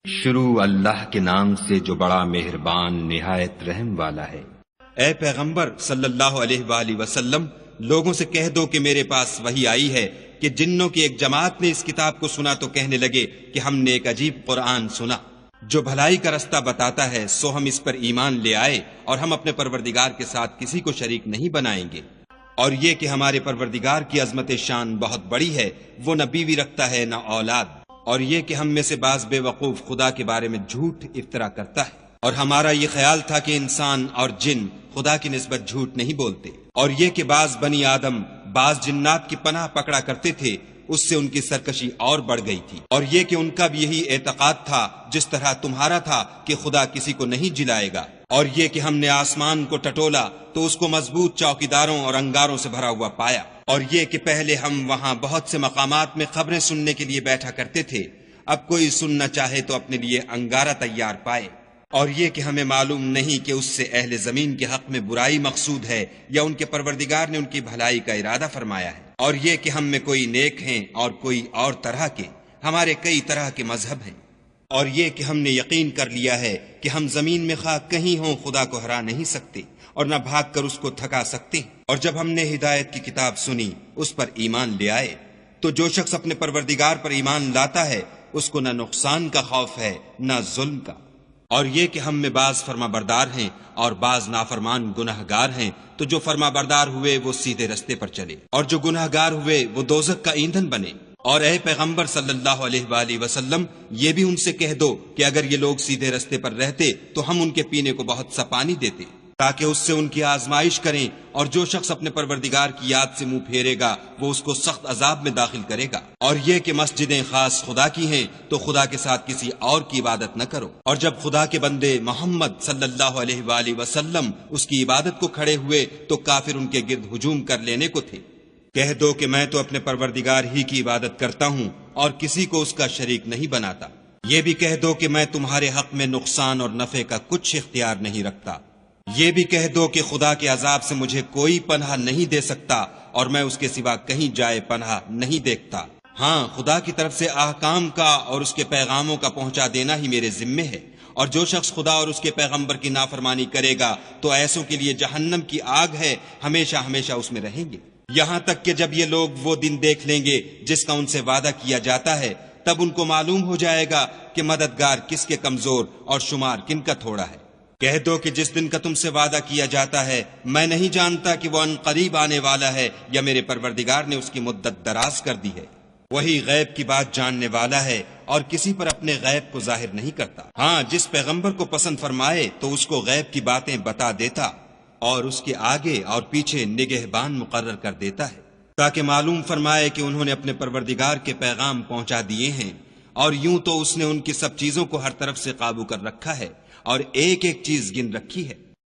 شروع اللہ کے نام سے جو بڑا مہربان نہایت رحم والا ہے۔ اے پیغمبر صلی اللہ علیہ وآلہ وسلم، لوگوں سے کہہ دو کہ میرے پاس وحی آئی ہے کہ جنوں کی ایک جماعت نے اس کتاب کو سنا تو کہنے لگے کہ ہم نے ایک عجیب قرآن سنا جو بھلائی کا رستہ بتاتا ہے، سو ہم اس پر ایمان لے آئے اور ہم اپنے پروردگار کے ساتھ کسی کو شریک نہیں بنائیں گے۔ اور یہ کہ ہمارے پروردگار کی عظمت شان بہت بڑی ہے، وہ نہ بیوی رکھتا ہے نہ اولاد، اور یہ کہ ہم میں سے بعض بے وقوف خدا کے بارے میں جھوٹ افطرا کرتا ہے، اور ہمارا یہ خیال تھا کہ انسان اور جن خدا کی نسبت جھوٹ نہیں بولتے، اور یہ کہ بعض بنی آدم بعض جنات کی پناہ پکڑا کرتے تھے، اس سے ان کی سرکشی اور بڑھ گئی تھی، اور یہ کہ ان کا بھی یہی اعتقاد تھا جس طرح تمہارا تھا کہ خدا کسی کو نہیں جلائے گا، اور یہ کہ ہم نے آسمان کو ٹٹولا تو اس کو مضبوط چوکیداروں اور انگاروں سے بھرا ہوا پایا، اور یہ کہ پہلے ہم وہاں بہت سے مقامات میں خبریں سننے کے لیے بیٹھا کرتے تھے، اب کوئی سننا چاہے تو اپنے لیے انگارہ تیار پائے، اور یہ کہ ہمیں معلوم نہیں کہ اس سے اہل زمین کے حق میں برائی مقصود ہے یا ان کے پروردگار نے ان کی بھلائی کا ارادہ فرمایا ہے، اور یہ کہ ہم میں کوئی نیک ہیں اور کوئی اور طرح کے، ہمارے کئی طرح کے مذہب ہیں، اور یہ کہ ہم نے یقین کر لیا ہے کہ ہم زمین میں خواہ کہیں ہوں خدا کو ہرا نہیں سکتے اور نہ بھاگ کر اس کو تھکا سکتے، اور جب ہم نے ہدایت کی کتاب سنی اس پر ایمان لے آئے، تو جو شخص اپنے پروردگار پر ایمان لاتا ہے اس کو نہ نقصان کا خوف ہے نہ ظلم کا، اور یہ کہ ہم میں بعض فرما بردار ہیں اور بعض نافرمان گناہگار ہیں، تو جو فرما بردار ہوئے وہ سیدھے رستے پر چلے اور جو گناہگار ہوئے وہ دوزخ کا ایندھن بنے۔ اور اے پیغمبر صلی اللہ علیہ وآلہ وسلم، یہ بھی ان سے کہہ دو کہ اگر یہ لوگ سیدھے رستے پر رہتے تو ہم ان کے پینے کو بہت سا پانی دیتے تاکہ اس سے ان کی آزمائش کریں، اور جو شخص اپنے پروردگار کی یاد سے منہ پھیرے گا وہ اس کو سخت عذاب میں داخل کرے گا، اور یہ کہ مسجدیں خاص خدا کی ہیں تو خدا کے ساتھ کسی اور کی عبادت نہ کرو۔ اور جب خدا کے بندے محمد صلی اللہ علیہ وآلہ وسلم اس کی عبادت کو کھڑے ہوئے تو کافر ان کے گرد ہجوم کر لینے کو تھے، کہہ دو کہ میں تو اپنے پروردگار ہی کی عبادت کرتا ہوں اور کسی کو اس کا شریک نہیں بناتا، یہ بھی کہہ دو کہ میں تمہارے حق میں نقصان اور نفع کا کچھ اختیار نہیں رکھتا، یہ بھی کہہ دو کہ خدا کے عذاب سے مجھے کوئی پناہ نہیں دے سکتا اور میں اس کے سوا کہیں جائے پناہ نہیں دیکھتا، ہاں خدا کی طرف سے احکام کا اور اس کے پیغاموں کا پہنچا دینا ہی میرے ذمے ہے، اور جو شخص خدا اور اس کے پیغمبر کی نافرمانی کرے گا تو ایسوں کے لیے جہنم کی آگ ہے، ہمیشہ ہمیشہ اس میں رہیں گے، یہاں تک کہ جب یہ لوگ وہ دن دیکھ لیں گے جس کا ان سے وعدہ کیا جاتا ہے، تب ان کو معلوم ہو جائے گا کہ مددگار کس کے کمزور اور شمار کن کا تھوڑا ہے۔ کہہ دو کہ جس دن کا تم سے وعدہ کیا جاتا ہے میں نہیں جانتا کہ وہ ان قریب آنے والا ہے یا میرے پروردگار نے اس کی مدت دراز کر دی ہے، وہی غیب کی بات جاننے والا ہے اور کسی پر اپنے غیب کو ظاہر نہیں کرتا، ہاں جس پیغمبر کو پسند فرمائے تو اس کو غیب کی باتیں بتا دیتا اور اس کے آگے اور پیچھے نگہبان مقرر کر دیتا ہے تاکہ معلوم فرمائے کہ انہوں نے اپنے پروردگار کے پیغام پہنچا دیے ہیں، اور یوں تو اس نے ان کی سب چیزوں کو ہر طرف سے قابو کر رکھا ہے اور ایک ایک چیز گن رکھی ہے۔